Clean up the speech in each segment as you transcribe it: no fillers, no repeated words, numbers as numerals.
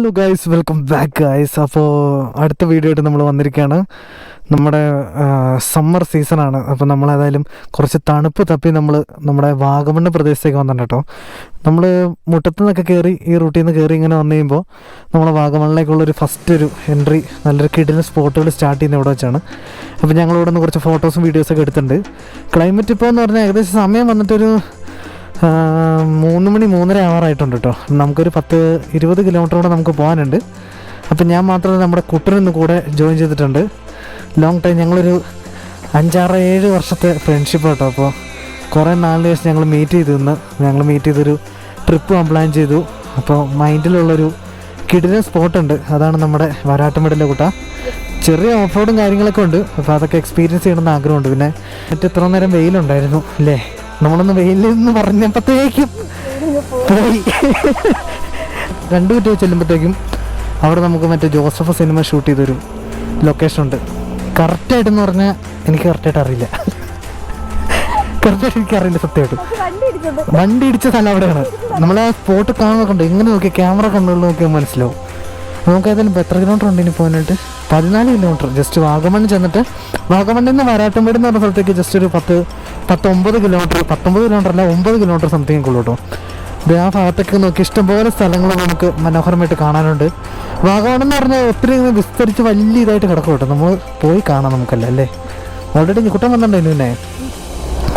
Hello guys, welcome back guys. അപ്പോൾ അടുത്ത video ആയിട്ട് നമ്മൾ വന്നിരിക്കുകയാണ്. നമ്മുടെ സമ്മർ സീസണാണ്. അപ്പോൾ നമ്മളേതായാലും കുറച്ച് തണുപ്പ് തപ്പി നമ്മുടെ വാഗമണ്ണ് പ്രദേശത്തേക്ക് വന്നിട്ടുണ്ട് കേട്ടോ. നമ്മൾ മുട്ടത്തു നിന്നൊക്കെ കയറി ഈ റൂട്ടിൽ നിന്ന് കയറി ഇങ്ങനെ വന്നു കഴിയുമ്പോൾ നമ്മളെ വാഗമണ്ണിലേക്കുള്ളൊരു ഫസ്റ്റ് ഒരു എൻട്രി, നല്ലൊരു കിടിലൻ സ്പോട്ടുകൾ സ്റ്റാർട്ട് ചെയ്യുന്ന ഇവിടെ വെച്ചാണ്. അപ്പോൾ ഞങ്ങളിവിടെ നിന്ന് കുറച്ച് ഫോട്ടോസും വീഡിയോസൊക്കെ എടുത്തിട്ടുണ്ട്. ക്ലൈമറ്റ് ഇപ്പോൾ എന്ന് പറഞ്ഞാൽ ഏകദേശം സമയം വന്നിട്ടൊരു 3 മണി 3:30 ആവാറായിട്ടുണ്ട് കേട്ടോ. നമുക്കൊരു 10-20 കിലോമീറ്ററോടെ നമുക്ക് പോകാനുണ്ട്. അപ്പം ഞാൻ മാത്രമല്ല, നമ്മുടെ കുട്ടനിന്ന് കൂടെ ജോയിൻ ചെയ്തിട്ടുണ്ട്. ലോങ് ടൈം ഞങ്ങളൊരു 5-6-7 വർഷത്തെ ഫ്രണ്ട്ഷിപ്പ് കേട്ടോ. അപ്പോൾ കുറേ നാളിന് ശേഷം ഞങ്ങൾ മീറ്റ് ചെയ്തൊരു ട്രിപ്പ് പ്ലാൻ ചെയ്തു. അപ്പോൾ മൈൻഡിലുള്ളൊരു കിടിലൻ സ്പോട്ടുണ്ട്, അതാണ് നമ്മുടെ വരാട്ടുമേടിലെ കൂട്ട. ചെറിയ ഓഫ് റോഡും കാര്യങ്ങളൊക്കെ ഉണ്ട്. അപ്പോൾ അതൊക്കെ എക്സ്പീരിയൻസ് ചെയ്യണമെന്ന് ആഗ്രഹമുണ്ട്. പിന്നെ ഇത്ര നേരം വെയിലുണ്ടായിരുന്നു അല്ലേ, നമ്മളൊന്ന് വെയിലിൽ നിന്ന് പറഞ്ഞപ്പോഴത്തേക്കും പോയി. 2 മിനിറ്റ് ചെല്ലുമ്പോഴത്തേക്കും അവിടെ നമുക്ക് മറ്റേ ജോസഫ് സിനിമ ഷൂട്ട് ചെയ്തൊരു ലൊക്കേഷൻ ഉണ്ട്. കറക്റ്റായിട്ടെന്ന് പറഞ്ഞാൽ എനിക്ക് കറക്റ്റായിട്ട് അറിയില്ല, എനിക്കറിയില്ല സത്യമായിട്ടും. വണ്ടി ഇടിച്ച സ്ഥലം അവിടെയാണ്. നമ്മൾ ആ സ്പോട്ട് കാണുന്നൊക്കെ ഉണ്ട്. എങ്ങനെ നോക്കി ക്യാമറ കണ്ടുകൊണ്ട് നോക്കിയാൽ മനസ്സിലാവും. നമുക്ക് ഏതായാലും എത്ര കിലോമീറ്റർ ഉണ്ട് ഇനി പോകാനായിട്ട്? 14 കിലോമീറ്റർ. ജസ്റ്റ് വാഗമണ്ണ് ചെന്നിട്ട് വാഗമണ്ണിൽ നിന്ന് വരാട്ടുംപേടി എന്ന് പറഞ്ഞ സ്ഥലത്തേക്ക് ജസ്റ്റ് ഒരു 19 കിലോമീറ്റർ, 19 കിലോമീറ്റർ അല്ല 9 കിലോമീറ്റർ സംതിങ് ഉള്ളൂ കേട്ടോ. ഇത് ആ ഭാഗത്തൊക്കെ നോക്കി ഇഷ്ടംപോലെ സ്ഥലങ്ങൾ നമുക്ക് മനോഹരമായിട്ട് കാണാനുണ്ട്. വാഗമണ്ണെന്ന് പറഞ്ഞാൽ ഒത്തിരി വിസ്തരിച്ച് വലിയ ഇതായിട്ട് കിടക്കും കേട്ടോ. നമ്മൾ പോയി കാണാം നമുക്കല്ലേ അല്ലേ. ഓൾറെഡി കുട്ടൻ വന്നിട്ടുണ്ടായിരുന്നു. പിന്നെ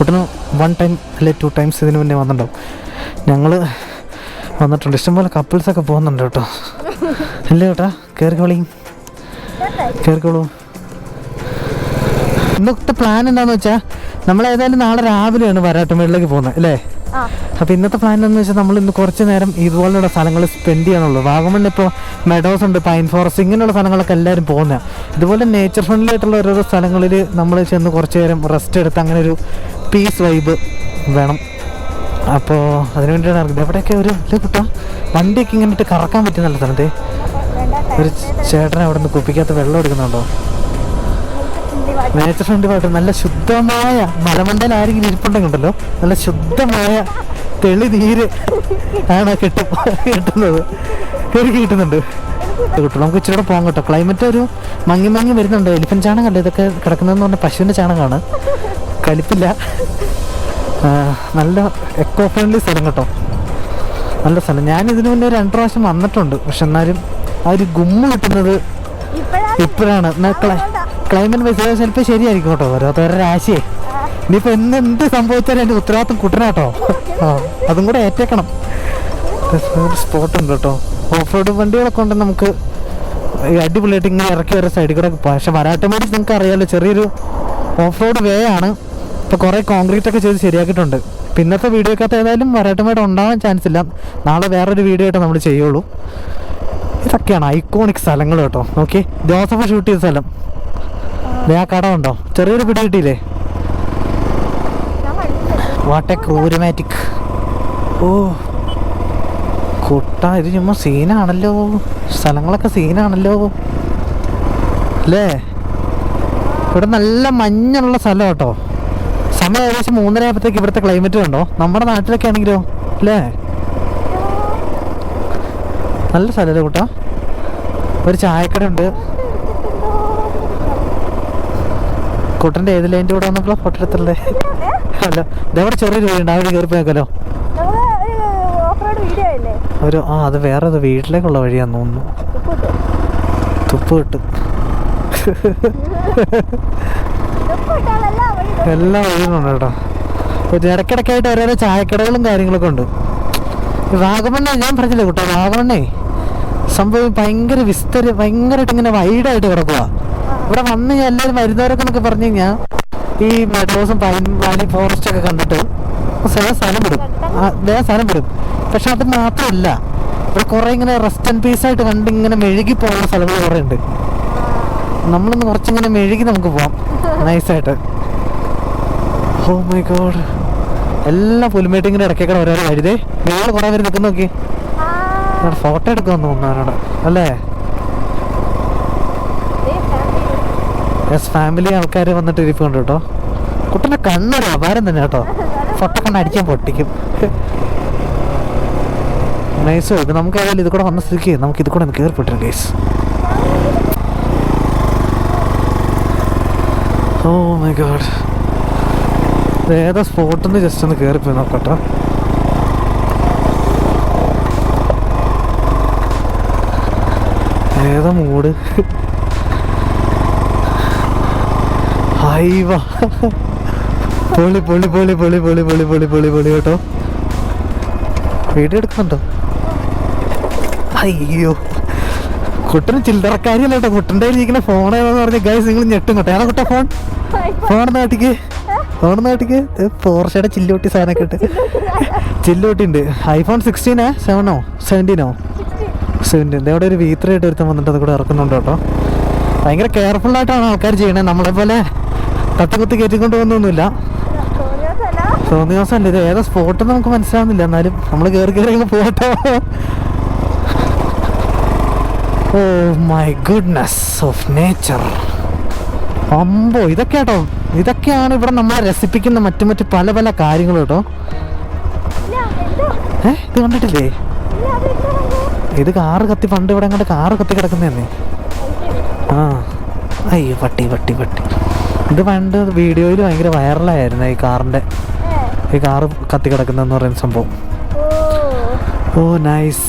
കുട്ടന് 1 ടൈം അല്ലെ 2 ടൈംസ് ഇതിന് മുന്നേ വന്നിട്ടുണ്ടാവും. ഞങ്ങൾ വന്നിട്ടുണ്ട്. ഇഷ്ടംപോലെ കപ്പിൾസൊക്കെ പോകുന്നുണ്ട് കേട്ടോ. അല്ലേ കേട്ടാ, കയറിക്കോളൂ. ഇന്നത്തെ പ്ലാൻ എന്താണെന്ന് വെച്ചാൽ, നമ്മളേതായാലും നാളെ രാവിലെയാണ് വരാട്ടുമേടിലേക്ക് പോകുന്നത് അല്ലേ. അപ്പോൾ ഇന്നത്തെ പ്ലാൻ എന്താണെന്ന് വെച്ചാൽ, നമ്മൾ ഇന്ന് കുറച്ച് നേരം ഇതുപോലുള്ള സ്ഥലങ്ങൾ സ്പെൻഡ് ചെയ്യാനുള്ളൂ. വാഗമണ്ണിൽ ഇപ്പോൾ മെഡോസ് ഉണ്ട്, പൈൻ ഫോറസ്റ്റ്, ഇങ്ങനെയുള്ള സ്ഥലങ്ങളൊക്കെ എല്ലാവരും പോകുന്നത്. ഇതുപോലെ നേച്ചർ ഫ്രണ്ട്ലി ആയിട്ടുള്ള ഓരോരോ സ്ഥലങ്ങളിൽ നമ്മൾ ചെന്ന് കുറച്ച് നേരം റെസ്റ്റ് എടുത്ത് അങ്ങനെ ഒരു പീസ് വൈബ് വേണം. അപ്പോൾ അതിന് വേണ്ടിയാണ് ഇറങ്ങുന്നത്. എവിടെയൊക്കെ ഒരു കിട്ടാം വണ്ടിയൊക്കെ ഇങ്ങനെ ഇട്ട് കറക്കാൻ പറ്റിയ നല്ല സ്ഥലത്തെ ഒരു ചേട്ടനെ അവിടെ നിന്ന് കുപ്പിക്കകത്ത് വെള്ളം എടുക്കുന്നുണ്ടോ. നേച്ചർ ഫ്രണ്ട്ലി ആയിട്ട് നല്ല ശുദ്ധമായ മലമണ്ടയിൽ ആരെങ്കിലും ഇരിപ്പുണ്ടെങ്കിൽ ഉണ്ടല്ലോ, നല്ല ശുദ്ധമായ തെളി നീര് ആണ് കിട്ടുന്നത്. കിട്ടുന്നുണ്ട്. നമുക്ക് ഇച്ചിരി കൂടെ പോകാം കേട്ടോ. ക്ലൈമറ്റ് ഒരു മങ്ങി വരുന്നുണ്ട്. എലിഫന്റ് ചാണകമല്ലേ ഇതൊക്കെ കിടക്കുന്നതെന്ന് പറഞ്ഞാൽ പശുവിൻ്റെ ചാണകമാണ്, കലിപ്പില്ല. നല്ല എക്കോ ഫ്രണ്ട്ലി സ്ഥലം കേട്ടോ, നല്ല സ്ഥലം. ഞാനിതിന് മുന്നേ 2 പ്രാവശ്യം വന്നിട്ടുണ്ട്. പക്ഷെ എന്നാലും ആ ഒരു ഗുമ്മ കിട്ടുന്നത് ഇപ്പോഴാണ്. ക്ലൈമറ്റ് വൈസ് ചിലപ്പോൾ ശരിയായിരിക്കും കേട്ടോ, ഓരോരുത്തരുടെ ആശയെ. ഇനിയിപ്പോൾ എന്ത് സംഭവിച്ചാലും എൻ്റെ ഉത്തരവാദിത്വം കുട്ടനാട്ടോ. അതും കൂടെ ഏറ്റേക്കണം. ഒരു സ്പോട്ടുണ്ട് കേട്ടോ. ഓഫ് റോഡ് വണ്ടികളൊക്കെ ഉണ്ട്, നമുക്ക് അടിപൊളിയായിട്ട് ഇങ്ങനെ ഇറക്കി വരെ സൈഡിൽ കൂടെ പോകാം. പക്ഷെ വരാട്ടുമേടി നിങ്ങൾക്ക് അറിയാമല്ലോ, ചെറിയൊരു ഓഫ് റോഡ് വേ ആണ്. ഇപ്പോൾ കുറേ കോൺക്രീറ്റ് ഒക്കെ ചെയ്ത് ശരിയാക്കിയിട്ടുണ്ട്. പിന്നത്തെ വീഡിയോക്കകത്ത് ഏതായാലും വരാട്ടുമേട് ഉണ്ടാവാൻ ചാൻസ് ഇല്ല. നാളെ വേറൊരു വീഡിയോ ആയിട്ട് നമ്മൾ ചെയ്യുള്ളൂ. ഇതൊക്കെയാണ് ഐക്കോണിക് സ്ഥലങ്ങൾ കേട്ടോ. ഓക്കെ, ജോസഫ് ഷൂട്ട് ചെയ്ത സ്ഥലം. ആ കട ഉണ്ടോ, ചെറിയൊരു പിടി കിട്ടിയില്ലേ. What A ക്രൂരമാറ്റിക്. ഓ കുട്ട, ഇത് ചുമ്മാ സീനാണല്ലോ. സ്ഥലങ്ങളൊക്കെ സീനാണല്ലോ അല്ലേ. ഇവിടെ നല്ല മഞ്ഞുള്ള സ്ഥലം കേട്ടോ. സമയം ഏകദേശം 3:30 ആയപ്പോഴത്തേക്ക് ഇവിടുത്തെ ക്ലൈമറ്റ് കണ്ടോ. നമ്മുടെ നാട്ടിലൊക്കെ ആണെങ്കിലോ അല്ലേ, നല്ല സ്ഥലമല്ലേ കൂട്ടാ. ഒരു ചായക്കട ഉണ്ട്. കൂട്ടൻ്റെ ഏത് ലൈൻ്റെ കൂടെ വന്നപ്പോൾ ഫോട്ടോ എടുത്തല്ലേ. അല്ലോ ഇതവിടെ ചെറിയൊരു വീടുണ്ട്, അവിടെ കയറി പോയേക്കല്ലോ. അത് വേറെ വീട്ടിലേക്കുള്ള വഴിയാന്ന് തോന്നുന്നു. തുപ്പ് കിട്ടും. എല്ലാ വഴികളുണ്ട് കേട്ടോ. ഇടയ്ക്കിടയ്ക്കായിട്ട് ഓരോരോ ചായക്കടകളും കാര്യങ്ങളൊക്കെ ഉണ്ട്. വാഗമണ്ണേ ഞാൻ പറഞ്ഞില്ലേ കേട്ടോ, വാഗമണ്ണേ സംഭവം ഭയങ്കരമായിട്ട് ഇങ്ങനെ വൈഡായിട്ട് കിടക്കുക. ഇവിടെ വന്ന് എല്ലാവരും വരുന്നവരൊക്കെ എന്നൊക്കെ പറഞ്ഞു കഴിഞ്ഞാൽ ഈ മെഡോസും പൈൻ വാലി ഫോറസ്റ്റ് ഒക്കെ കണ്ടിട്ട് സ്ഥലം വിടും. പക്ഷെ അത് മാത്രമല്ല, ഇവിടെ കുറേ ഇങ്ങനെ റെസ്റ്റ് ആൻഡ് പീസ് ആയിട്ട് കണ്ട് ഇങ്ങനെ മെഴുകി പോകുന്ന സ്ഥലങ്ങൾ കുറേ ഉണ്ട്. നമ്മളൊന്ന് കുറച്ചിങ്ങനെ മെഴുകി നമുക്ക് പോവാം നൈസായിട്ട്. ഓ മൈ ഗോഡ്, എല്ലാ പുൽമേട്ടിങ്ങനെ ഇടയ്ക്കൊക്കെ ഓരോരോ വഴുതേ മേള് കുറേ പേര് നിൽക്കുന്ന നോക്കി. ഫോട്ടോ എടുക്കുമെന്ന് തോന്നുന്നു അല്ലേ. ഫാമിലി ആൾക്കാർ വന്നിട്ട് ഇരിപ്പുണ്ട് കേട്ടോ. കുട്ടൻ്റെ കണ്ണൊരു അപാരം തന്നെ കേട്ടോ. ഫോട്ടോ കണ്ണ് അടിക്കാൻ പൊട്ടിക്കും. നൈസോ. ഇത് നമുക്ക് ഏതായാലും ഇത് കൂടെ വന്ന സ്ഥിതിക്ക് നമുക്ക് ഇത് കൂടെ ഒന്ന് കയറിപ്പെട്ടു ഗൈസ്. ഓ മൈ ഗോഡ്, ഏതാ സ്പോട്ടിന്ന് ജസ്റ്റ് ഒന്ന് കയറിപ്പോയി നോക്കട്ടോ. ഏതാ മൂഡ്? ഹൈവ പൊളി പൊളി പൊളി പൊളി പൊളി പൊളി പൊളി പൊളി പൊളി കേട്ടോ. വീഡിയോ എടുക്കുന്നുണ്ടോ? അയ്യോ, കുട്ടന് ചില്ലറക്കാരിയല്ല കേട്ടോ. കുട്ടൻ്റെ ഇരിക്കുന്ന ഫോൺ ഏതാന്ന് പറഞ്ഞ ഗൈസ് നിങ്ങൾ ഞെട്ടും കേട്ടോ. ഏതാ കുട്ട ഫോൺ? ഫോൺ നാട്ടിക്ക് പോർഷയുടെ ചില്ലുകൂട്ടി സാധനമൊക്കെ ഇട്ട് ചില്ലുകൂട്ടി ഉണ്ട്. ഐഫോൺ 16 7 17 ഇവിടെ ഒരു V3 ആയിട്ട് ഒരുത്തം വന്നിട്ട് അത് കൂടെ ഇറക്കുന്നുണ്ട് കേട്ടോ. ഭയങ്കര കെയർഫുള്ളായിട്ടാണ് ആൾക്കാർ ചെയ്യണേ. നമ്മളെപ്പോലെ തട്ടക്കുത്തി കയറ്റിക്കൊണ്ട് പോകുന്നൊന്നുമില്ല. തോന്നിയ ദിവസം ഇത് ഏതാ സ്പോട്ട് നമുക്ക് മനസ്സിലാവുന്നില്ല. എന്നാലും നമ്മൾ കയറി പോകട്ടോ. Oh my goodness of nature. അമ്പോ, ഇതൊക്കെ കേട്ടോ, ഇതൊക്കെയാണ് ഇവിടെ നമ്മളെ രസിപ്പിക്കുന്ന മറ്റു പല പല കാര്യങ്ങൾ കേട്ടോ. ഇത് കണ്ടിട്ടില്ലേ? ഇത് കാറ് കത്തി, പണ്ട് ഇവിടെ അങ്ങോട്ട് കാറ് കത്തി കിടക്കുന്നതന്നെ. ആ അയ്യോ, പട്ടി. ഇത് പണ്ട് വീഡിയോയിൽ ഭയങ്കര വൈറലായിരുന്നു ഈ കാറ് കത്തി കിടക്കുന്നതെന്ന് പറയുന്ന സംഭവം. ഓ നൈസ്.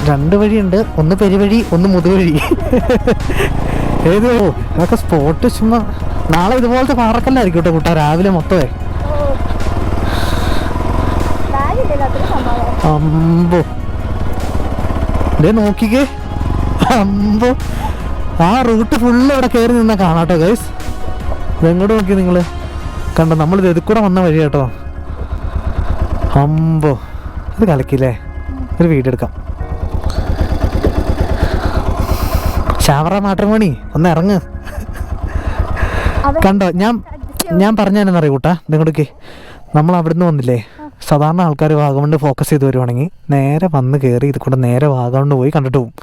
രണ്ട് വഴിയുണ്ട്, ഒന്ന് പെരുവഴി, ഒന്ന് മുതുവഴി. ഇതൊക്കെ സ്പോട്ട് ചുമ്മാ. നാളെ ഇതുപോലത്തെ പാറക്കല്ലായിരിക്കും കേട്ടോ കൂട്ടാ, രാവിലെ മൊത്തമേ. അമ്പോ, ഇതേ നോക്കിക്കേ. അമ്പോ, ആ റൂട്ട് ഫുള്ള് ഇവിടെ കയറി നിന്നാ കാണാട്ടോ ഗൈസ്. ഇതെങ്ങോട്ട് നോക്കി നിങ്ങൾ കണ്ടോ? നമ്മളിത് ഇതിൽ കൂടെ വന്ന വഴി കേട്ടോ. അമ്പോ, ഇത് കലക്കില്ലേ. ഒരു വീഡിയോ എടുക്കാം. ഷാവറ മാട്രിമോണി ഒന്ന് ഇറങ്ങ്. കണ്ടോ, ഞാൻ പറഞ്ഞതെന്നറിയ കൂട്ടാ. നിങ്ങളുടെ നമ്മൾ അവിടുന്ന് വന്നില്ലേ, സാധാരണ ആൾക്കാർ വാഗമണ് ഫോക്കസ് ചെയ്ത് വരുവാണെങ്കിൽ നേരെ വന്ന് കയറി ഇത് കൂടെ നേരെ വാഗമണ് പോയി കണ്ടിട്ട് പോകും.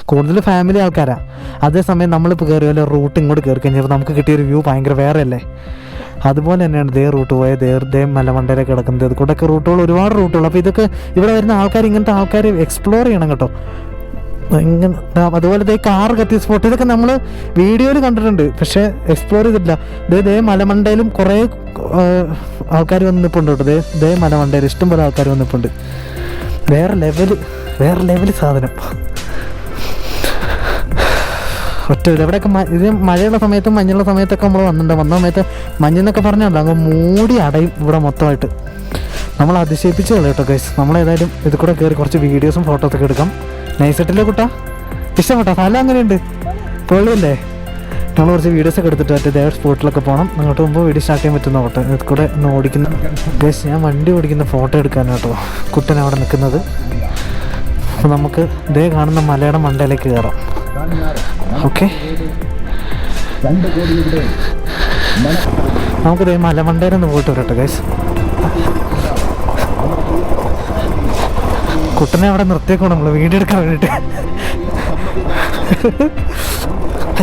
കൂടുതൽ ഫാമിലി ആൾക്കാരാണ്. അതേസമയം നമ്മളിപ്പോൾ കയറി വല്ല റൂട്ട് ഇങ്ങോട്ട് കയറി കഴിഞ്ഞപ്പോൾ നമുക്ക് കിട്ടിയൊരു വ്യൂ ഭയങ്കര വേറെ അല്ലേ. അതുപോലെ തന്നെയാണ് ദേ റൂട്ട് പോയത്, ദേ മലമണ്ടയിലൊക്കെ കിടക്കുന്നത്. ഇത് കൂടെയൊക്കെ റൂട്ടുകൾ, ഒരുപാട് റൂട്ടുകൾ. അപ്പോൾ ഇതൊക്കെ ഇവിടെ വരുന്ന ആൾക്കാർ, ഇങ്ങനത്തെ ആൾക്കാർ എക്സ്പ്ലോർ ചെയ്യണം കേട്ടോ. ഇങ്ങനെ അതുപോലെ ദേ കാറ് കത്തിയ സ്പോട്ട്, ഇതൊക്കെ നമ്മൾ വീഡിയോയിൽ കണ്ടിട്ടുണ്ട്, പക്ഷേ എക്സ്പ്ലോർ ചെയ്തിട്ടില്ല. ദേ മലമണ്ടയിലും കുറേ ആൾക്കാർ വന്ന് നിൽപ്പുണ്ട് കേട്ടോ. ദേ മലമണ്ടയിൽ ഇഷ്ടംപോലെ ആൾക്കാർ വന്ന് നിൽപ്പുണ്ട്. വേറെ ലെവല് സാധനം. ഒറ്റ എവിടെയൊക്കെ ഇത് മഴയുള്ള സമയത്തും മഞ്ഞുള്ള സമയത്തൊക്കെ നമ്മൾ വന്ന സമയത്ത് മഞ്ഞെന്നൊക്കെ പറഞ്ഞല്ലോ അങ്ങ് മൂടി അടയും ഇവിടെ മൊത്തമായിട്ട്. നമ്മൾ അതിശയിപ്പിച്ച് കേട്ടോ ഗൈസ്. നമ്മളേതായാലും ഇത് കൂടെ കയറി കുറച്ച് വീഡിയോസും ഫോട്ടോസൊക്കെ എടുക്കാം. നൈസായിട്ടല്ലേ കുട്ടാ? ഇഷ്ടപ്പെട്ടോ? സ്ഥലം അങ്ങനെയുണ്ട്, പൊള്ളിയല്ലേ? നമ്മൾ കുറച്ച് വീഡിയോസൊക്കെ എടുത്തിട്ട് മറ്റേ സ്പോട്ടിലൊക്കെ പോകണം. അങ്ങോട്ട് പോകുമ്പോൾ വീഡിയോ സ്റ്റാർട്ട് ചെയ്യാൻ പറ്റുന്ന ഓട്ടെ. ഇത് കൂടെ ഒന്ന് ഓടിക്കുന്ന ഗൈസ്, ഞാൻ വണ്ടി ഓടിക്കുന്ന ഫോട്ടോ എടുക്കാനാണ് കേട്ടോ കുട്ടൻ അവിടെ നിൽക്കുന്നത്. അപ്പോൾ നമുക്ക് ഇതേ കാണുന്ന മലയുടെ മണ്ടയിലേക്ക് കയറാം. ഓക്കെ, നമുക്കിതേ മലമണ്ടയിലൊന്ന് പോയിട്ട് വരട്ടെ ഗൈസ്. കുട്ടനെ അവിടെ നിർത്തിയേക്കോ നമ്മൾ വീഡിയോ എടുക്കാൻ വേണ്ടിയിട്ട്.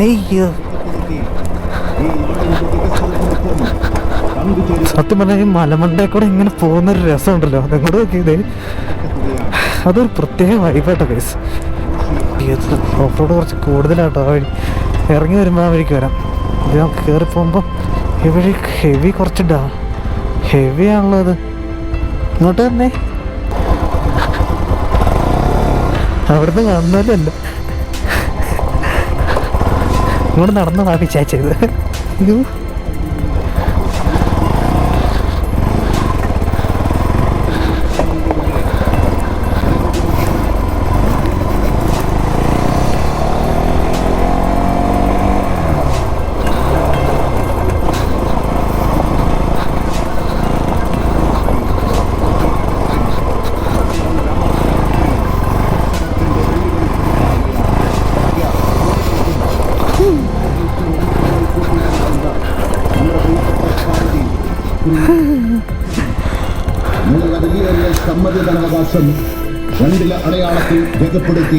അയ്യോ, സത്യം പറഞ്ഞാൽ ഈ മലമണ്ടയിൽ കൂടെ ഇങ്ങനെ പോകുന്നൊരു രസമുണ്ടല്ലോ. അതങ്ങോട്ട് നോക്കിയതേ, അതൊരു പ്രത്യേക വൈബാട്ടോ ഗൈസ്. ഓഫ് റോഡ് കുറച്ച് കൂടുതലാട്ടോ ആ വഴി. ഇറങ്ങി വരുമ്പോൾ ആ വഴിക്ക് വരാം. ഇത് നമുക്ക് കയറി പോകുമ്പോൾ ഈ വഴി ഹെവി കുറച്ച് ഹെവി ആണല്ലോ അത്. ഇങ്ങോട്ട് തന്നെ അവിടുന്ന് കാണുന്നല്ലോ അല്ല, ഇങ്ങോട്ട് നടന്നതാ പിച്ചാച്ചത്. അയ്യോ, സമ്മതിദാനാവകാശം 2 അടയാളത്തിൽ രേഖപ്പെടുത്തി.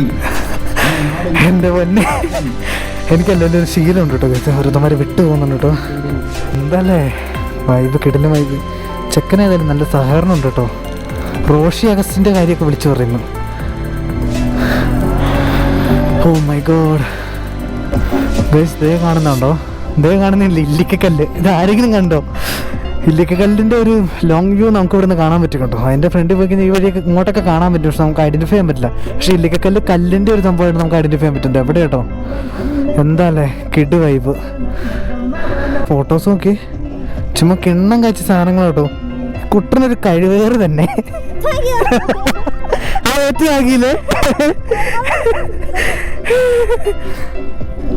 എൻ്റെ പൊന്നെ, എനിക്കല്ല എൻ്റെ ഒരു ശീലമുണ്ട് കേട്ടോ. വെറുതമാര് വിട്ടു പോകുന്നുണ്ട് കേട്ടോ. എന്താല്ലേ വൈബ്, കിടന്ന വൈബ്. ചെക്കനേതായാലും നല്ല സഹകരണം ഉണ്ട് കേട്ടോ. റോഷി അഗസ്റ്റിൻ്റെ കാര്യമൊക്കെ വിളിച്ചു പറയുന്നു. ഓ മൈ ഗോഡ് ഗൈസ്, ദേ കാണുന്നുണ്ടോ? ദേ കാണുന്നില്ല ഇല്ലിക്കക്കല്ല്. ഇത് ആരെങ്കിലും കണ്ടോ? ഇല്ലിക്കക്കല്ലിൻ്റെ ഒരു ലോങ് വ്യൂ നമുക്ക് ഇവിടെ നിന്ന് കാണാൻ പറ്റും കേട്ടോ. അതിൻ്റെ ഫ്രണ്ടിൽ പോയി കഴിഞ്ഞാൽ ഈ വഴിയൊക്കെ ഇങ്ങോട്ടൊക്കെ കാണാൻ പറ്റും, പക്ഷെ നമുക്ക് ഐഡൻറ്റിഫൈ ചെയ്യാൻ പറ്റില്ല. പക്ഷേ ഇല്ലിക്കക്കല്ല് കല്ലിൻ്റെ ഒരു സംഭവമായിട്ട് നമുക്ക് ഐഡൻറ്റിഫൈ ചെയ്യാൻ പറ്റും. എവിടെ കേട്ടോ? എന്താ അല്ലേ കിഡ് വൈബ്. ഫോട്ടോസ് നോക്കി, ചുമ്മാ കിണ്ണം കാച്ച സാധനങ്ങൾ കേട്ടോ. കുട്ടനൊരു കഴിവേറ് തന്നെ. ആകിയില്ലേ?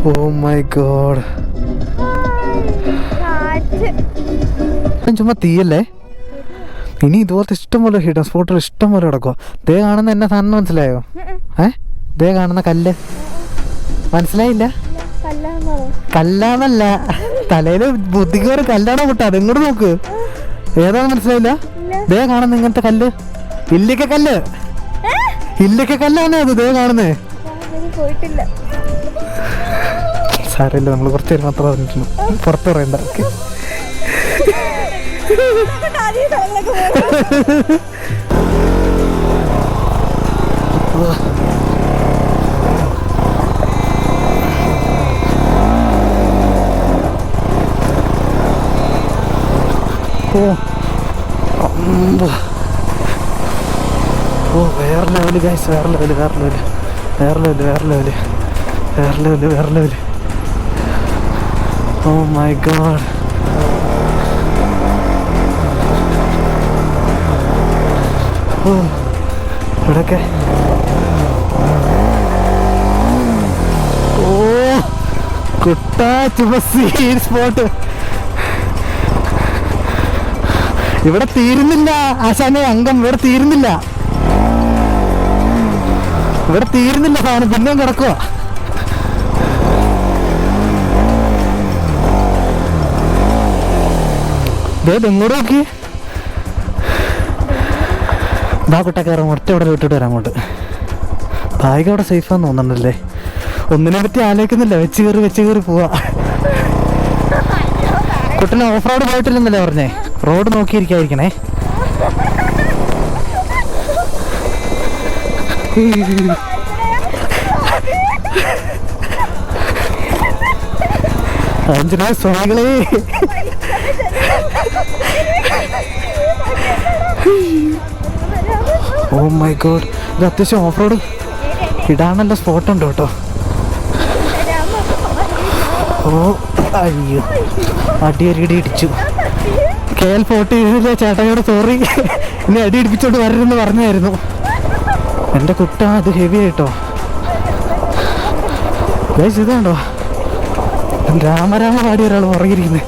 ഓ മൈ ഗോഡ്, ചുമ്മാ തീയല്ലേ? ഇനി ഇതുപോലത്തെ ഇഷ്ടംപോലെ ഹിഡൻ സ്പോട്ടുകൾ ഇഷ്ടംപോലെ കിടക്കുക. ദേ കാണുന്ന എന്നെ സാധനം മനസ്സിലായോ? ദേ കാണുന്ന കല്ല് മനസ്സിലായില്ല? കല്ലാന്നല്ല, തലയില് ബുദ്ധിക്ക് കല്ലാണോ മുട്ട? അതിങ്ങോട്ട് നോക്ക്, ഏതാണെന്ന് മനസ്സിലായില്ല? ദേ കാണുന്ന ഇങ്ങനത്തെ കല്ല്, ഇല്ലിക്കക്കല്ല്. ഇല്ലിക്കക്കല്ലാണ് അത് ദേ കാണുന്നേ. സാരമില്ല, നമ്മൾ കുറച്ച് നേരം മാത്രം പറഞ്ഞിട്ടുള്ളൂ, പുറത്ത് പറയണ്ട. ഓ വേറെ ലെവല് ഗൈസ്, വേറെ ലെവല്, വേറെ ലെവല്, വേറെ ലെവല്, വേറെ ലെവല്, വേറെ ലെവല്, വേറെ ലെവല്. ഓ മൈ ഗോഡ്, ഓ ഇവിടെയൊക്കെ ഓ കുട്ടാ ചുമ സീൻ സ്പോട്ട്. ഇവിടെ തീരുന്നില്ല ആശാനെ അംഗം, ഇവിടെ തീരുന്നില്ല, ഇവിടെ തീരുന്നില്ല സാധനം, പിന്നെയും കിടക്കുക. എങ്ങോട്ട് നോക്കി ബാ കുട്ട കയറാം, ഒറ്റ ഇവിടെ വിട്ടിട്ട് വരാം അങ്ങോട്ട്. ബാഗ് അവിടെ സേഫാന്ന് തോന്നുന്നുണ്ടല്ലേ? ഒന്നിനെ പറ്റി ആലോചിക്കുന്നില്ല, വെച്ച് കയറി പോവാ. കുട്ടനെ ഓഫ് റോഡ് പോയിട്ടില്ലെന്നല്ലേ പറഞ്ഞേ? റോഡ് നോക്കിയിരിക്കാതിരിക്കണേ. അഞ്ജന സ്വാമികളെ, ഓ മൈ ഗോഡ്, ഇത് അത്യാവശ്യം ഓഫ് റോഡ് ഇടാനുള്ള സ്പോട്ടുണ്ട് കേട്ടോ. ഓ അയ്യോ, അടിയരിടി ഇടിച്ചു. KL40 ചേട്ടനോട് സോറി, ഇനി അടി ഇടിപ്പിച്ചോണ്ട് വരരുതെന്ന് പറഞ്ഞായിരുന്നു. എൻ്റെ കുട്ട അത് ഹെവി ആയിട്ടോ ഗൈസ്. ഇതുണ്ടോ രാമരാമ പാടി ഒരാൾ പുറകിരിക്കുന്നത്.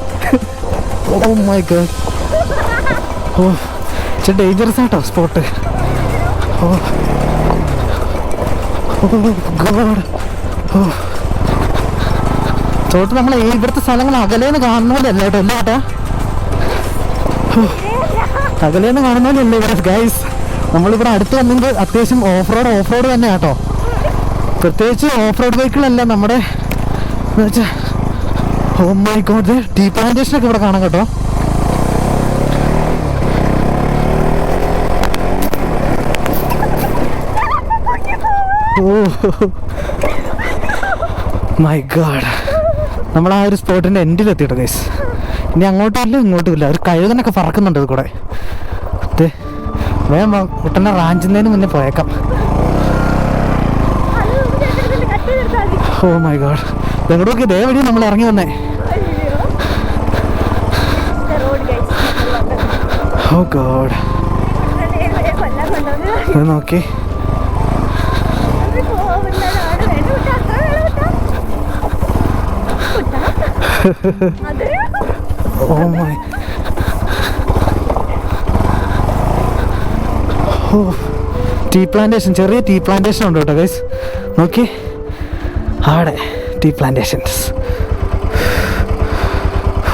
ഓ മൈ ഗോഡ്, ഓ ഇച്ചിരി ഡേഞ്ചറസ് ആട്ടോ സ്പോട്ട്. ഓ ഗോഡ്, ഓ ചോട്ട് നമ്മൾ ഇവിടുത്തെ സ്ഥലങ്ങൾ അകലേന്ന് കാണുന്ന പോലെ അല്ല കേട്ടോ. എന്താ കേട്ടാ, അകലേന്ന് കാണുന്ന പോലെ അല്ലേ ഇവിടെ ഗൈസ്. നമ്മളിവിടെ അടുത്ത് വന്നെങ്കിൽ അത്യാവശ്യം ഓഫ് റോഡ് തന്നെ കേട്ടോ. പ്രത്യേകിച്ച് ഓഫ് റോഡ് വെഹിക്കിളല്ല നമ്മുടെ എന്ന് വെച്ചാൽ. ഓ മൈ ഗോഡ്, ടീ പ്ലാന്റേഷനൊക്കെ ഇവിടെ കാണാം കേട്ടോ. ഓ മൈ ഗോഡ്, നമ്മൾ ആ ഒരു സ്പോട്ടിൻ്റെ എൻഡിലെത്തിയിട്ടോ ഗൈസ്. ഇനി അങ്ങോട്ടുമില്ല ഇങ്ങോട്ടുമില്ല, ഒരു കഴുകനൊക്കെ പറക്കുന്നുണ്ട് ഇത് കൂടെ. വേഗം കുട്ടനെ റാഞ്ചുന്നതിന് മുന്നേ പോയേക്കാം. ഓ മൈ ഗോഡ്, എങ്ങോട്ടൊക്കെ ഇതേ വഴി നമ്മൾ ഇറങ്ങി വന്നേ. ഓ ഗോഡ്, ഇത് നോക്കി. Oh my, oh tea plantation, ചെറിയ ടീ പ്ലാന്റേഷൻ ഉണ്ട് കേട്ടോ ഗൈസ്. നോക്കി അവിടെ tea plantations.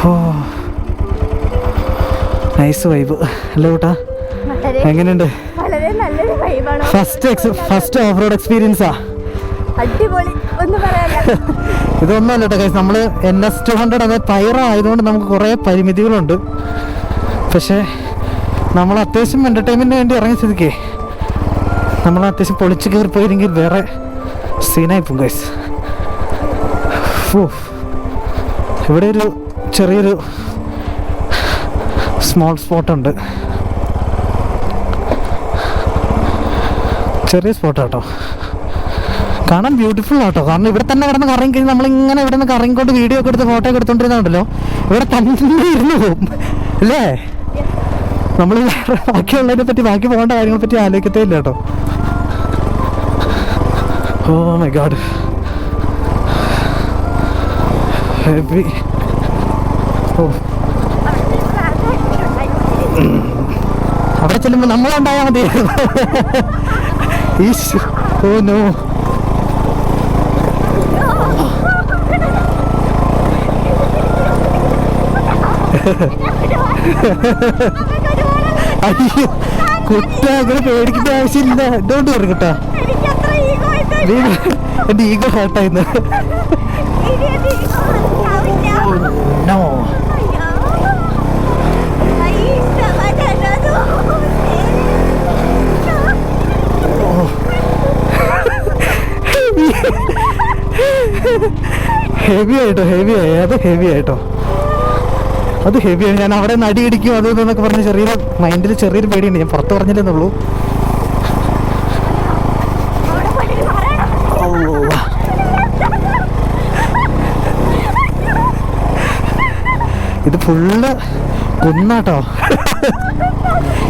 Oh nice vibe അല്ലേ കൂട്ടാ? എങ്ങനെയുണ്ട്? ഫസ്റ്റ് ഓഫ് റോഡ് എക്സ്പീരിയൻസാ? അടിപൊളി, ഒന്നും പറയാനില്ല. ഇതൊന്നുമല്ല കേട്ടോ ഗൈസ്, നമ്മൾ NS 200 അത് പൈറോ ആയതുകൊണ്ട് നമുക്ക് കുറേ പരിമിതികളുണ്ട്. പക്ഷേ നമ്മൾ അത്യാവശ്യം എൻ്റർടൈൻമെൻറ്റിന് വേണ്ടി ഇറങ്ങിയ സ്ഥിതിക്ക് നമ്മൾ അത്യാവശ്യം പൊളിച്ച് കയറി പോയിരുന്നെങ്കിൽ വേറെ സീനായി പോകും ഗൈസ്. ഇവിടെ ഒരു ചെറിയൊരു സ്മോൾ സ്പോട്ടുണ്ട്, ചെറിയ സ്പോട്ടാട്ടോ, കാണാൻ ബ്യൂട്ടിഫുൾ ആട്ടോ. കാരണം ഇവിടെ തന്നെ കിടന്ന് കറങ്ങി കഴിഞ്ഞാൽ നമ്മളിങ്ങനെ ഇവിടെ നിന്ന് കറങ്ങിക്കൊണ്ട് വീഡിയോ ഒക്കെ എടുത്ത് ഫോട്ടോ ഒക്കെ എടുത്തോണ്ടിരുന്നുണ്ടല്ലോ, ഇവിടെ തന്നെ ഇരുന്ന് പോകും അല്ലേ. നമ്മൾ ബാക്കിയുള്ളതിനെ പറ്റി ബാക്കി പോകേണ്ട കാര്യങ്ങളെ പറ്റി ആലോചിക്കത്തേ ഇല്ല കേട്ടോ. Oh my god, heavy. ഓ അവിടെ ചെല്ലുമ്പോൾ നമ്മളുണ്ടായാൽ മതി. ഓ നോ, അയ്യോ കുട്ട അങ്ങനെ പേടിക്കേണ്ട ആവശ്യമില്ല. എന്തുകൊണ്ട് പറയും കുട്ടാ, എന്റെ ഈഗോ ഹേർട്ടായിരുന്നു. നോ ഹെവി ആയിട്ടോ, ഹെവി ആയി, അത് ഹെവി ആയിട്ടോ, അത് ഹെവിയാണ്. ഞാൻ അവിടെ നിന്ന് അടി ഇടിക്കും അത് ഇതെന്നൊക്കെ പറഞ്ഞ് ചെറിയൊരു മൈൻഡിൽ ചെറിയൊരു പേടിയുണ്ട്. ഞാൻ പുറത്ത് പറഞ്ഞില്ലെന്നുള്ളൂ. ഇത് ഫുള്ള് കുന്നാട്ടോ,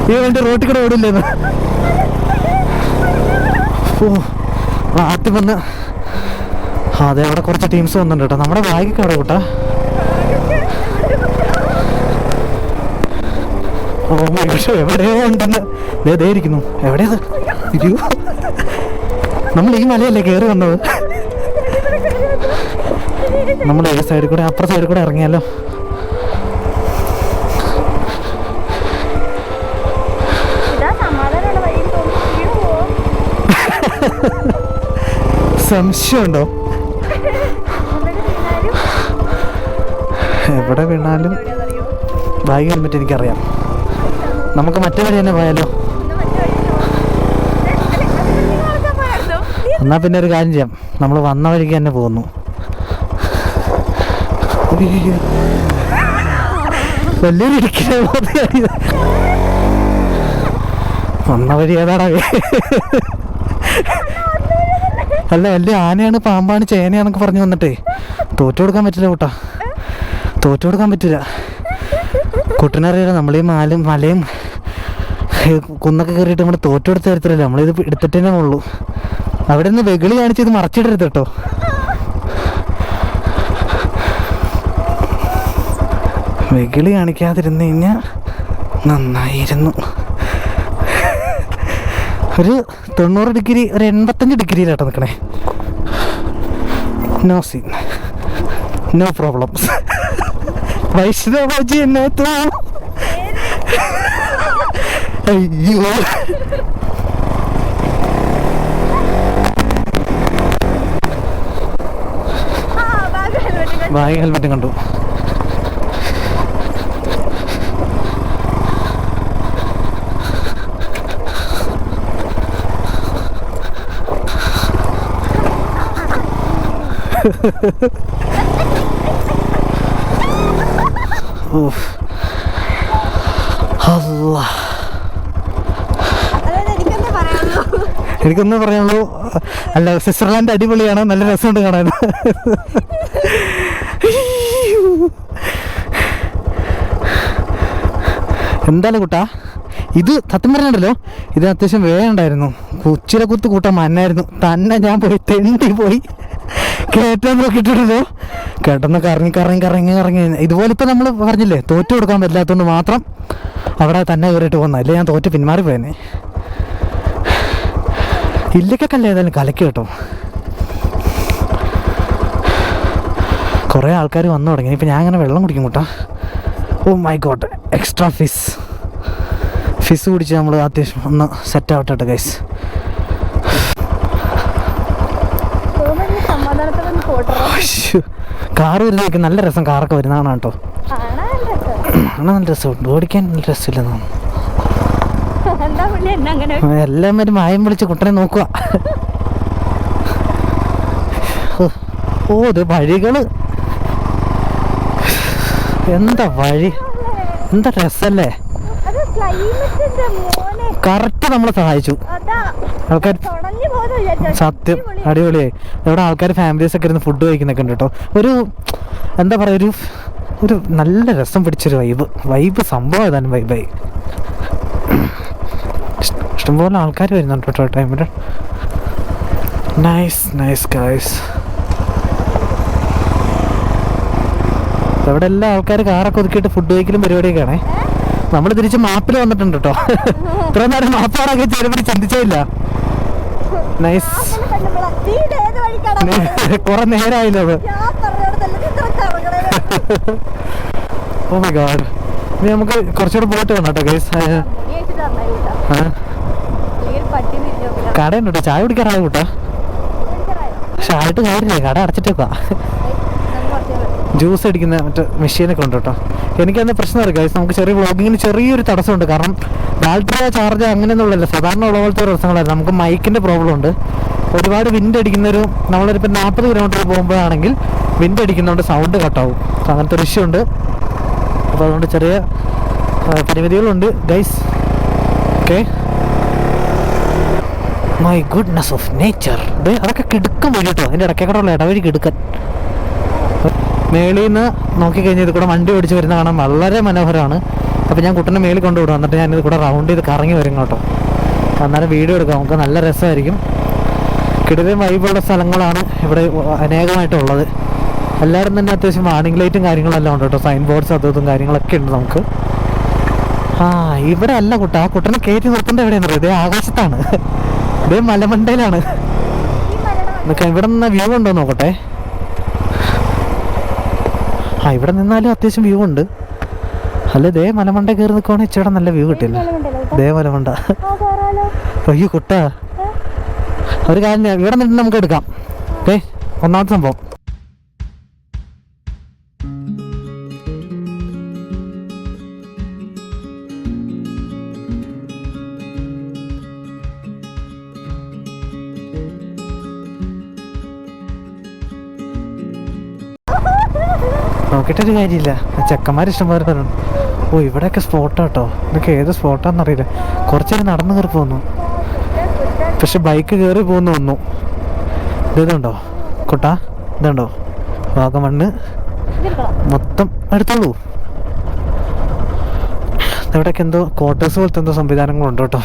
ഈ വേണ്ടി റോട്ടിൽ കൂടെ ഓടില്ലേന്ന്. ഓ ആദ്യം വന്ന് അതെ, അവിടെ കുറച്ച് ടീംസ് വന്നിട്ടുണ്ട് കേട്ടോ. നമ്മുടെ ബാഗൊക്കെ അവിടെ കൂട്ടാ. ഓ മൈ ഗോഡ്, എവിടെയോ ഉണ്ടെന്ന് ഇരിക്കുന്നു. എവിടെയത്? ഇരിക്കൂ, നമ്മൾ ഈ മലയല്ലേ കയറി വന്നത്. നമ്മൾ ഏത് സൈഡിൽ കൂടെ, അപ്പുറ സൈഡിൽ കൂടെ ഇറങ്ങിയാലോ. സംശയമുണ്ടോ? എവിടെ വീണാലും ബാഗ് ഹെൽമെറ്റ് എനിക്കറിയാം. നമുക്ക് മറ്റേ വഴി തന്നെ പോയാലോ? എന്നാ പിന്നെ ഒരു കാര്യം ചെയ്യാം, നമ്മൾ വന്ന വഴിക്ക് തന്നെ പോകുന്നു. വലിയൊരു ഇടിക്കുന്ന വന്ന വഴി ഏതാടാ? അല്ല, വലിയ ആനയാണ്, പാമ്പാണ്, ചേനയാന്നൊക്കെ പറഞ്ഞു വന്നിട്ടേ തോറ്റു കൊടുക്കാൻ പറ്റില്ല കൂട്ടാ, തോറ്റു കൊടുക്കാൻ പറ്റില്ല. കുട്ടനറിയാലോ, നമ്മൾ ഈ മലയും കുന്നൊക്കെ കയറിയിട്ട് നമ്മൾ തോറ്റു കൊടുത്ത തരത്തിലല്ല, നമ്മളിത് എടുത്തിട്ട് തന്നെ ഉള്ളൂ. അവിടെ നിന്ന് വെകിളി കാണിച്ച് ഇത് മറച്ചിടരുത് കേട്ടോ. വെകിളി കാണിക്കാതിരുന്ന് കഴിഞ്ഞാൽ നന്നായിരുന്നു. ഒരു 90 ഡിഗ്രി, ഒരു 85 ഡിഗ്രിയിലാട്ടോ നിൽക്കണേ. No scene, no problems. Vaishnavji എന്നെ അയ്യോ, ബാഗ് ഹെൽമെറ്റ് കണ്ടു. എനിക്കൊന്നേ പറയാനുള്ളൂ. അല്ല, സ്വിറ്റ്സർലാൻഡ് അടിപൊളിയാണ്, നല്ല രസമുണ്ട് കാണാൻ. എന്തായാലും കൂട്ടാ, ഇത് സത്യം പറഞ്ഞിട്ടുണ്ടല്ലോ, ഇത് അത്യാവശ്യം വേണ്ടായിരുന്നു. ഉച്ചിലെ കുത്ത് കൂട്ടാൻ മന്നായിരുന്നു. തന്നെ ഞാൻ പോയി തെണ്ടി പോയി കയറ്റാൻ നോക്കിയിട്ടുണ്ടല്ലോ, കേട്ടെന്ന് കറങ്ങി. ഇതുപോലെ ഇപ്പം നമ്മൾ പറഞ്ഞില്ലേ, തോറ്റു കൊടുക്കാൻ പറ്റില്ലാത്തതുകൊണ്ട് മാത്രം അവിടെ തന്നെ കയറിയിട്ട് പോകുന്ന, അല്ലേ ഞാൻ തോറ്റ് പിന്മാറി പോയെന്നെ. ഇല്ലക്കൊക്കെ ഏതായാലും കലക്കി കേട്ടോ. കുറേ ആൾക്കാർ വന്നു തുടങ്ങി. ഇപ്പം ഞാൻ അങ്ങനെ വെള്ളം കുടിക്കും കൂട്ടാ. Oh my god, extra fizz കുടിച്ച് നമ്മൾ അത്യാവശ്യം ഒന്ന് സെറ്റ് ആവട്ടെ ഗൈസ്. കാറ് വരുന്നതൊക്കെ നല്ല രസം, കാറൊക്കെ വരുന്നതാണ് കേട്ടോ. നല്ല രസമുണ്ട്, ഓടിക്കാൻ നല്ല രസമില്ലെന്നാണ്. മോനെ എന്നെ അങ്ങനെ എല്ലാവരും മായം വിളിച്ച് കുട്ടനെ നോക്കുക. ഓ ഇത് വഴികള് എന്താ വഴി, എന്താ രസല്ലേ. അത് ക്ലൈമറ്റിന്റെ മോനെ കറക്റ്റ് നമ്മളെ സഹായിച്ചു അതാ ആൾക്കാർ. തുടങ്ങി പോകുന്നു വിചാരിച്ചു. സത്യം അടിപൊളിയായി. ഇവിടെ ആൾക്കാർ ഫാമിലീസ് ഒക്കെ ഇരുന്ന് ഫുഡ് കഴിക്കുന്നൊക്കെ ഉണ്ട് കേട്ടോ. ഒരു എന്താ പറയുക, ഒരു നല്ല രസം പിടിച്ചൊരു വൈബ് സംഭവം ഏതാനും വൈബായി. ഇഷ്ടംപോലെ ആൾക്കാർ വരുന്നുണ്ട് കേട്ടോ ടൈമിൽ. Nice guys. ഇവിടെ എല്ലാ ആൾക്കാർ കാറൊക്കെ ഒതുക്കിയിട്ട് ഫുഡ് കഴിക്കലും പരിപാടിയൊക്കെയാണേ. നമ്മൾ തിരിച്ച് മാപ്പിൽ വന്നിട്ടുണ്ട് കേട്ടോ. ഇത്ര നേരം മാപ്പാടൊക്കെ ചെറുപടി ചിന്തിച്ചില്ല. നൈസ്. കുറെ നേരമായില്ലോ അത്. Oh my god. ഇനി നമുക്ക് കുറച്ചുകൂടെ പോയിട്ട് വേണം കേട്ടോ ഗൈസ്. കടയുണ്ട് കേട്ടോ, ചായ കുടിക്കാറായി കൂട്ടാ. പക്ഷെ ആയിട്ട് കാര്യമില്ല, കട അടച്ചിട്ടേക്കാ. ജ്യൂസ് അടിക്കുന്ന മറ്റേ മെഷീനൊക്കെ ഉണ്ട് കേട്ടോ. എനിക്കന്ന് പ്രശ്നമാണ് ഗൈസ്, നമുക്ക് ചെറിയ വ്ളോഗിങ്ങിന് ചെറിയൊരു തടസ്സമുണ്ട്. കാരണം ബാറ്ററി ചാർജ് അങ്ങനെയൊന്നുള്ളല്ലോ, സാധാരണ ഉള്ള പോലത്തെ ഒരു പ്രശ്നങ്ങളായിരുന്നു. നമുക്ക് മൈക്കിൻ്റെ പ്രോബ്ലം ഉണ്ട്. ഒരുപാട് വിൻഡ് അടിക്കുന്നൊരു, നമ്മളിപ്പോൾ 40 കിലോമീറ്റർ പോകുമ്പോഴാണെങ്കിൽ വിൻഡ് അടിക്കുന്നതുകൊണ്ട് സൗണ്ട് കട്ടാവും. അങ്ങനത്തെ ഒരു ഇഷ്യൂ ഉണ്ട്. അപ്പോൾ അതുകൊണ്ട് ചെറിയ പരിമിതികളുണ്ട് guys. Okay. My goodness of nature. അതൊക്കെ കിടുക്കം വഴി കേട്ടോ. അതിൻ്റെ ഇടയ്ക്കോടുള്ള ഇടവഴി കിടുക്കൻ. മേളിൽ നിന്ന് നോക്കിക്കഴിഞ്ഞാൽ ഇത് കൂടെ വണ്ടി ഓടിച്ച് വരുന്ന കാണാൻ വളരെ മനോഹരമാണ്. അപ്പോൾ ഞാൻ കുട്ടനെ മേളിൽ കൊണ്ടുവിടും. എന്നിട്ട് ഞാനിത് കൂടെ റൗണ്ട് ചെയ്ത് കറങ്ങി വരും കേട്ടോ. അന്നേരം വീഡിയോ എടുക്കാം, നമുക്ക് നല്ല രസമായിരിക്കും. കിടിലൻ വൈബുള്ള സ്ഥലങ്ങളാണ് ഇവിടെ അനേകമായിട്ടുള്ളത്. എല്ലാവരും തന്നെ അത്യാവശ്യം വാർണിംഗ് ലൈറ്റും കാര്യങ്ങളെല്ലാം ഉണ്ട് കേട്ടോ. സൈൻ ബോർഡ്സ് അതും കാര്യങ്ങളൊക്കെ ഉണ്ട് നമുക്ക്. ഇവിടെ അല്ല കുട്ട, ആ കുട്ടനെ കയറ്റി നിർത്തേണ്ട എവിടെയാണെന്ന് അറിയാം. ഇതേ ആകാശത്താണ്, ഇതേ മലമണ്ടയിലാണ്. ഇവിടെ നിന്ന് വ്യൂ ഉണ്ടോ നോക്കട്ടെ. ഇവിടെ നിന്നാലും അത്യാവശ്യം വ്യൂ ഉണ്ട്. അല്ല ദേ മലമണ്ട കയറി നിൽക്കുവാണെങ്കിൽ ഇച്ചിടെ നല്ല വ്യൂ കിട്ടില്ല. ദേ മലമണ്ട. അയ്യോ കുട്ട, ഒരു കാര്യം ഇവിടെ നിന്ന് നമുക്ക് എടുക്കാം. ഓക്കെ, ഒന്നാമത്തെ സംഭവം. നോക്കിയിട്ടൊരു കാര്യമില്ല, ചെക്കന്മാർ ഇഷ്ടംപോലെ പറഞ്ഞു. ഓ ഇവിടെയൊക്കെ സ്പോട്ടാട്ടോ. ഇതൊക്കെ ഏത് സ്പോട്ടാണെന്നറിയില്ല. കുറച്ചേരം നടന്ന് കയറി പോന്നു, പക്ഷെ ബൈക്ക് കയറി പോന്നു വന്നു. ഇതുണ്ടോ കുട്ടാ, ഇതുണ്ടോ വാഗമണ്ണ് മൊത്തം എടുത്തോളൂ. ഇവിടെയൊക്കെ എന്തോ ക്വാർട്ടേഴ്സ് പോലത്തെ എന്തോ സംവിധാനങ്ങളുണ്ട് കേട്ടോ.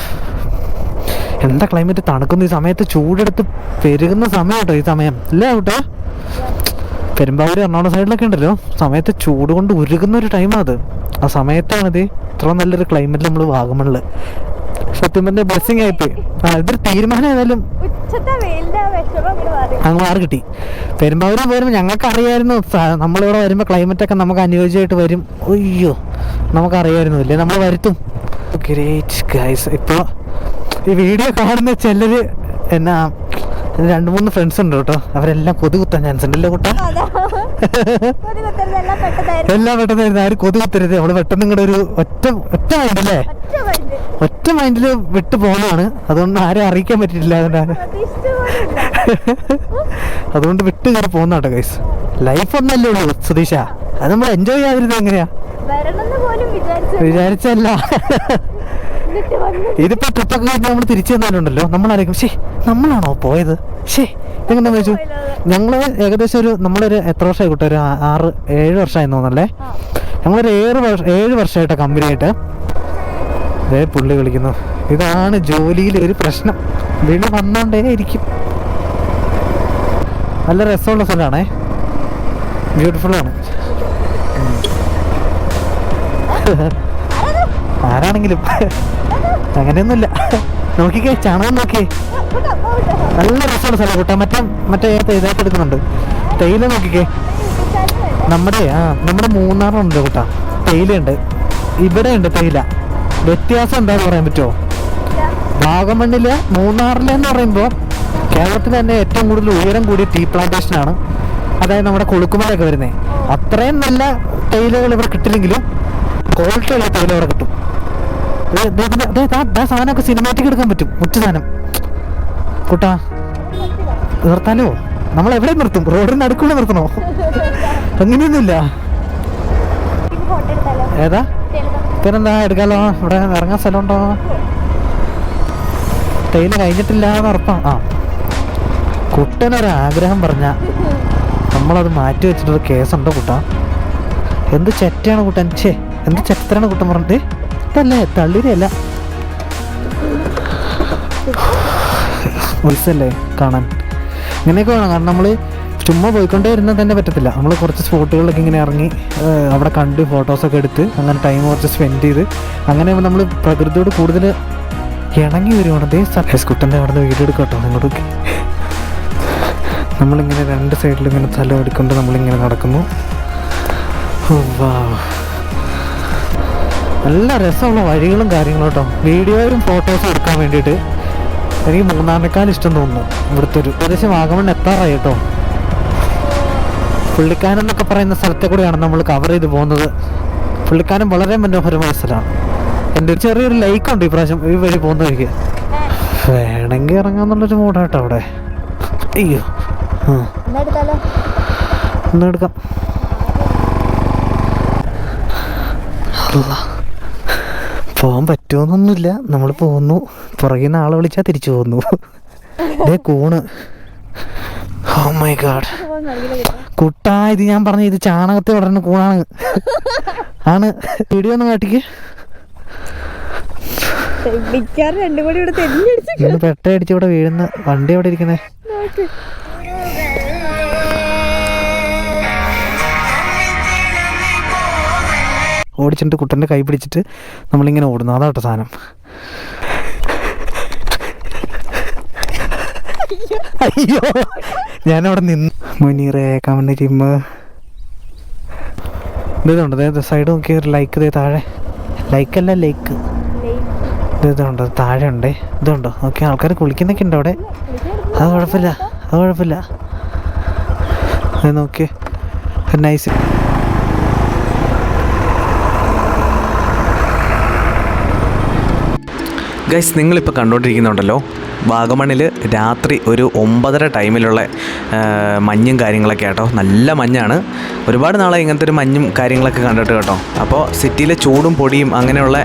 എന്താ ക്ലൈമറ്റ് തണുക്കുന്നു ഈ സമയത്ത്. ചൂടെടുത്ത് പെരുകുന്ന സമയം കേട്ടോ ഈ സമയം, അല്ലേ കേട്ടോ. പെരുമ്പാവൂർ എറണാകുളം സൈഡിലൊക്കെ ഉണ്ടല്ലോ, സമയത്ത് ചൂട് കൊണ്ട് ഉരുകുന്ന ഒരു ടൈമാണ് അത്. ആ സമയത്താണിത് ഇത്ര നല്ലൊരു ക്ലൈമറ്റിൽ നമ്മൾ വാഗമണില്. സത്യം പറഞ്ഞ ബ്ലെസ്സിങ് ആയിപ്പോയി. ഇതൊരു തീരുമാനം ഏതായാലും അങ്ങ് മാറി കിട്ടി. പെരുമ്പാവൂർ വരുമ്പോൾ ഞങ്ങൾക്ക് അറിയായിരുന്നു നമ്മളിവിടെ വരുമ്പോൾ ക്ലൈമറ്റൊക്കെ നമുക്ക് അനുയോജ്യമായിട്ട് വരും. അയ്യോ നമുക്കറിയായിരുന്നു, ഇല്ലേ നമ്മൾ വരുത്തും. Great guys. ഇപ്പോൾ ഈ വീഡിയോ കാണുന്ന ചിലർ എന്നാ 2-3 ഫ്രണ്ട്സ് ഉണ്ട് കേട്ടോ. അവരെല്ലാം കൊതി കുത്താൻ ചാൻസ് ഉണ്ടല്ലോ കുട്ടാ. എല്ലാം പെട്ടെന്നായിരുന്നു. ആരും കൊതി കുത്തരുത്. നമ്മള് പെട്ടെന്ന് ഇങ്ങോട്ട് ഒരു ഒറ്റ മൈൻഡല്ലേ, ഒറ്റ മൈൻഡില് വിട്ടു പോകുന്നതാണ്. അതുകൊണ്ട് ആരും അറിയിക്കാൻ പറ്റിയിട്ടില്ല. അതുകൊണ്ട് വിട്ട് കയറി പോകുന്ന കേട്ടോ ഗൈസ്. ലൈഫ് ഒന്നല്ലേ ഉള്ളൂ സുധീഷ, അത് നമ്മൾ എൻജോയ് ചെയ്യാതിരുന്നത് എങ്ങനെയാ വിചാരിച്ചല്ല. ഇതിപ്പോ ട്രിപ്പൊക്കെ കഴിഞ്ഞ് നമ്മൾ തിരിച്ചു വന്നാലുണ്ടല്ലോ നമ്മളായിരിക്കും ശേ നമ്മളാണോ പോയത്, ശേ എങ്ങനെയാന്ന് വെച്ചു. ഞങ്ങള് ഏകദേശം നമ്മളൊരു എത്ര വർഷമായി കൂട്ടെ, ഒരു 6-7 വർഷമായി തോന്നല്ലേ. ഞങ്ങളൊരു 7 വർഷമായിട്ട് കമ്പനിയായിട്ട്. അതേ പുള്ളി വിളിക്കുന്നു. ഇതാണ് ജോലിയിൽ ഒരു പ്രശ്നം, വീണ്ടും വന്നോണ്ടേ ഇരിക്കും. നല്ല രസമുള്ള സ്ഥലമാണേ, ബ്യൂട്ടിഫുള്ളാണ്. ആരാണെങ്കിലും അങ്ങനെയൊന്നുമില്ല. നോക്കിക്കേ, ചാണകം നോക്കിയേ, നല്ല രസമുള്ള സ്ഥലം കൂട്ടാ. മറ്റേ ഇതായിട്ട് എടുക്കുന്നുണ്ട്. തേയില നോക്കിക്കേ. നമ്മുടെ മൂന്നാറുണ്ട് കൂട്ടാ, തേയിലയുണ്ട്. ഇവിടെ ഉണ്ട് തേയില. വ്യത്യാസം എന്താന്ന് പറയാൻ പറ്റുമോ? വാഗമണ്ണില് മൂന്നാറിലെന്ന് പറയുമ്പോൾ കേരളത്തിൽ തന്നെ ഏറ്റവും കൂടുതൽ ഉയരം കൂടിയ ടീ പ്ലാന്റേഷനാണ്. അതായത് നമ്മുടെ കൊളുക്കുമലൊക്കെ വരുന്നത്. അത്രയും നല്ല തേയിലകൾ ഇവിടെ കിട്ടില്ലെങ്കിലും ക്വാളിറ്റിയുള്ള തേയില ഇവിടെ കിട്ടും. സാധനമൊക്കെ സിനിമാറ്റിക് എടുക്കാൻ പറ്റും. ഒറ്റ സാധനം കൂട്ടാ നിർത്താലോ? നമ്മൾ എവിടെ നിർത്തും? റോഡിന് അടുക്കൂടെ നിർത്തണോ? അങ്ങനെയൊന്നുമില്ല. ഫോട്ടോ എടുത്താലോ? ഏതാ പിന്നെന്താ എടുക്കാലോ? ഇവിടെ ഇറങ്ങാൻ സ്ഥലമുണ്ടോ? തേയില കഴിഞ്ഞിട്ടില്ല എന്ന് ഉറപ്പാ. ആ കുട്ടനൊരാഗ്രഹം പറഞ്ഞ നമ്മളത് മാറ്റി വെച്ചിട്ടൊരു കേസുണ്ടോ കുട്ടാ? എന്ത് ചെറ്റയാണ് കുട്ടൻ? ഛേ എന്ത് ചെറ്റയാണ് കുട്ടൻ പറഞ്ഞത്? ഇതല്ലേ തള്ളിരല്ല ഉത്സവല്ലേ കാണാൻ. ഇങ്ങനെയൊക്കെ വേണം. കാരണം നമ്മൾ ചുമ്മാ പോയിക്കൊണ്ടേ ഇരുന്നാൽ തന്നെ പറ്റത്തില്ല. നമ്മൾ കുറച്ച് സ്പോട്ടുകളിലൊക്കെ ഇങ്ങനെ ഇറങ്ങി അവിടെ കണ്ട് ഫോട്ടോസൊക്കെ എടുത്ത് അങ്ങനെ ടൈം കുറച്ച് സ്പെൻഡ് ചെയ്ത് അങ്ങനെ നമ്മൾ പ്രകൃതിയോട് കൂടുതൽ ഇണങ്ങി വരുവാണ്. അതേ കുട്ടൻ്റെ അവിടെ നിന്ന് വീഡിയോ എടുക്കട്ടോ നിങ്ങളോട്. നമ്മളിങ്ങനെ രണ്ട് സൈഡിൽ ഇങ്ങനെ സ്ഥലം എടുക്കൊണ്ട് നമ്മളിങ്ങനെ നടക്കുന്നു. നല്ല രസമുള്ള വഴികളും കാര്യങ്ങളും കേട്ടോ. വീഡിയോയും ഫോട്ടോസും എടുക്കാൻ വേണ്ടിയിട്ട് എനിക്ക് മൂന്നാറിനേക്കാൾ ഇഷ്ടം തോന്നുന്നു. ഇവിടുത്തെ ഒരു ഏകദേശം വാഗമൺ എത്താറായി കേട്ടോ. പുള്ളിക്കാനം എന്നൊക്കെ പറയുന്ന സ്ഥലത്തെ കൂടെയാണ് നമ്മൾ കവർ ചെയ്ത് പോകുന്നത്. പുള്ളിക്കാനം വളരെ മനോഹരമായ സ്ഥലമാണ്. എൻ്റെ ഒരു ചെറിയൊരു ലൈക്കുണ്ട് ഈ പ്രാവശ്യം ഈ വഴി പോകുന്ന വഴിക്ക്. വേണമെങ്കിൽ ഇറങ്ങാന്നുള്ളൊരു മൂടാട്ടോ അവിടെ. അയ്യോ ഒന്ന് എടുക്കാം. പോകാൻ പറ്റുമെന്നൊന്നുമില്ല. നമ്മൾ പോകുന്നു. പുറകിൽ നിന്ന് ആളെ വിളിച്ചാൽ തിരിച്ചു പോകുന്നു. ഇതേ കൂണ്. ഓ മൈ ഗാഡ് കുട്ടാ, ഇത് ഞാൻ പറഞ്ഞ ഇത് ചാണകത്തെ വളരുന്ന കൂണാണ്. ആണ് വീഡിയോ ഒന്ന് കാട്ടിക്ക്. പെട്ടടിച്ച് ഇവിടെ വീഴുന്ന വണ്ടി എവിടെ ഇരിക്കുന്നേ? ഓടിച്ചിട്ട് കുട്ടൻ്റെ കൈ പിടിച്ചിട്ട് നമ്മളിങ്ങനെ ഓടുന്നു. അതാട്ടോ സാധനം. അയ്യോ ഞാനവിടെ നിന്ന് മുനീറേ കമന്ന് ചിമ്മ്. ഇതുണ്ട് അതായത് സൈഡ് നോക്കി ഒരു ലൈക്ക് ഇതേ താഴെ. ലൈക്കല്ല ലേക്ക്. ഇതുണ്ടോ താഴെ ഉണ്ടേ. ഇതുണ്ടോ ഓക്കെ. ആൾക്കാർ കുളിക്കുന്നൊക്കെ ഉണ്ട് അവിടെ. അത് കുഴപ്പമില്ല, അത് കുഴപ്പമില്ല. അത് നോക്കിയേ നൈസ്. ഗൈസ് നിങ്ങളിപ്പോൾ കണ്ടുകൊണ്ടിരിക്കുന്നുണ്ടല്ലോ വാഗമണ്ണിൽ രാത്രി ഒരു 9:30 ടൈമിലുള്ള മഞ്ഞും കാര്യങ്ങളൊക്കെ കേട്ടോ. നല്ല മഞ്ഞാണ്. ഒരുപാട് നാളെ ഇങ്ങനത്തെ ഒരു മഞ്ഞും കാര്യങ്ങളൊക്കെ കണ്ടിട്ട് കേട്ടോ. അപ്പോൾ സിറ്റിയിലെ ചൂടും പൊടിയും അങ്ങനെയുള്ള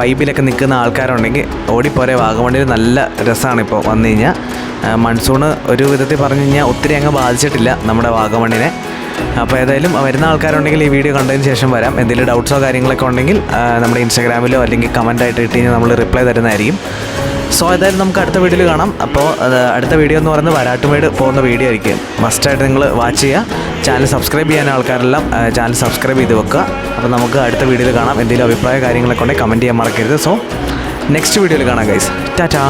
വൈബിലൊക്കെ നിൽക്കുന്ന ആൾക്കാരുണ്ടെങ്കിൽ ഓടിപ്പോരെ. വാഗമണ്ണിൽ നല്ല രസമാണ് ഇപ്പോൾ വന്നു കഴിഞ്ഞാൽ. മൺസൂണ് ഒരു വിധത്തിൽ പറഞ്ഞു കഴിഞ്ഞാൽ ഒത്തിരി അങ്ങ് ബാധിച്ചിട്ടില്ല നമ്മുടെ വാഗമണ്ണിനെ. അപ്പോൾ ഏതായാലും വരുന്ന ആൾക്കാരുണ്ടെങ്കിൽ ഈ വീഡിയോ കണ്ടതിന് ശേഷം വരാം. എന്തെങ്കിലും ഡൗട്ട്സോ കാര്യങ്ങളൊക്കെ ഉണ്ടെങ്കിൽ നമ്മുടെ ഇൻസ്റ്റാഗ്രാമിലോ അല്ലെങ്കിൽ കമൻറ്റായിട്ട് ഇട്ട് കഴിഞ്ഞാൽ നമ്മൾ റിപ്ലൈ തരുന്നതായിരിക്കും. സോ ഏതായാലും നമുക്ക് അടുത്ത വീഡിയോയിൽ കാണാം. അപ്പോൾ അടുത്ത വീഡിയോ എന്ന് പറയുന്നത് വരാട്ടുമേട് പോകുന്ന വീഡിയോ ആയിരിക്കും. മസ്റ്റായിട്ട് നിങ്ങൾ വാച്ച് ചെയ്യുക. ചാനൽ സബ്സ്ക്രൈബ് ചെയ്യാൻ ആൾക്കാരെല്ലാം ചാനൽ സബ്സ്ക്രൈബ് ചെയ്ത് വെക്കുക. അപ്പോൾ നമുക്ക് അടുത്ത വീഡിയോയിൽ കാണാം. എന്തെങ്കിലും അഭിപ്രായ കാര്യങ്ങളൊക്കെ ഉണ്ടെങ്കിൽ കമൻറ്റ് ചെയ്യാൻ മറക്കരുത്. സോ നെക്സ്റ്റ് വീഡിയോയിൽ കാണാം ഗൈസ്. ടാറ്റാ.